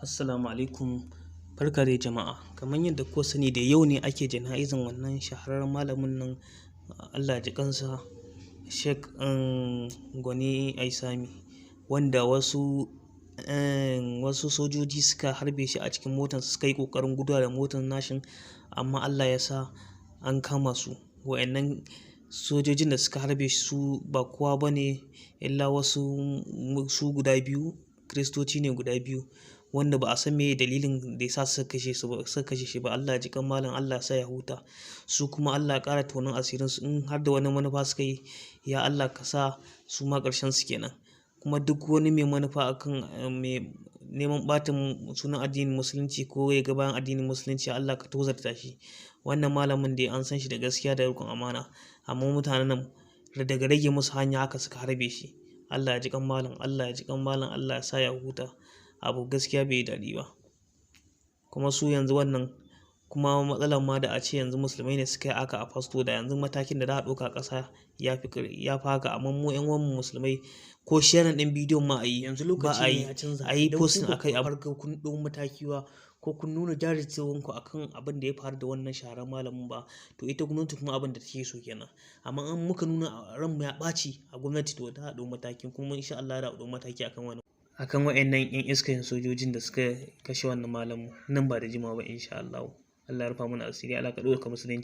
Assalamu alaikum, barka dai jama'a. Kamar yadda kuka sani da yau ne ake jana'izan wannan shahararren malamin nan, Allah ya ji kansa, Sheikh Gwani Aisami, wanda wasu sojoji suka harbe shi a cikin motar, suka yi ƙoƙarin guduwa da motar nashin, amma Allah ya sa an kama su. Wa'annan sojojin da suka harbe shi su ba kowa ba ne illa su guda biyu, Kiristoci ne guda biyu, wanda ba a san meye dalilin da ya sa suka kashe shi ba. Allah ya ji kan malam, Allah ya sa ya huta. Su kuma Allah ya ƙara tonon asirin su, in har da wani manufa suka yi, ya Allah ka sa su ma ƙarshen su kenan. Kuma duk wani mai manufa akan mai neman ɓata sunan addinin musulunci ko ya ga bayan addinin musulunci, Allah ka tozarta shi. Wannan malamin dai an san shi da gaskiya da riƙon amana, amma mutanen nan daga rage musu hanya haka suka harbe shi. Allah ya ji kan malam, Allah ya ji kan malam, Allah ya sa ya huta. Abu gaskiya bai yi daɗi ba. Kuma su yanzu wannan, kuma matsalar ma da a ce yanzu musulmai ne suka yi aka a fasto, da yanzu matakin da za a ɗauka ƙasa ya fi haka. Amma mu ƴan uwanmu musulmai ko sharing ɗin bidiyon ma a yi, yanzu lokaci a yi posting a kai, a farko kun ɗau mataki ba, ko kun nuna jajircewarku akan abin da ya faru da wannan shahararren malamin ba, to ita gwamnati kuma abin da take so kenan. Amma in muka nuna ranmu ya ɓaci a gwamnati, to za a ɗau mataki, kuma insha Allah za a ɗau mataki akan wa'annan 'yan iskan sojojin da suka kashe wannan malamin nan ba da jimawa ba insha Allah. Allah ya rufa mana asiri, Allah ka ɗaukaka musulunci.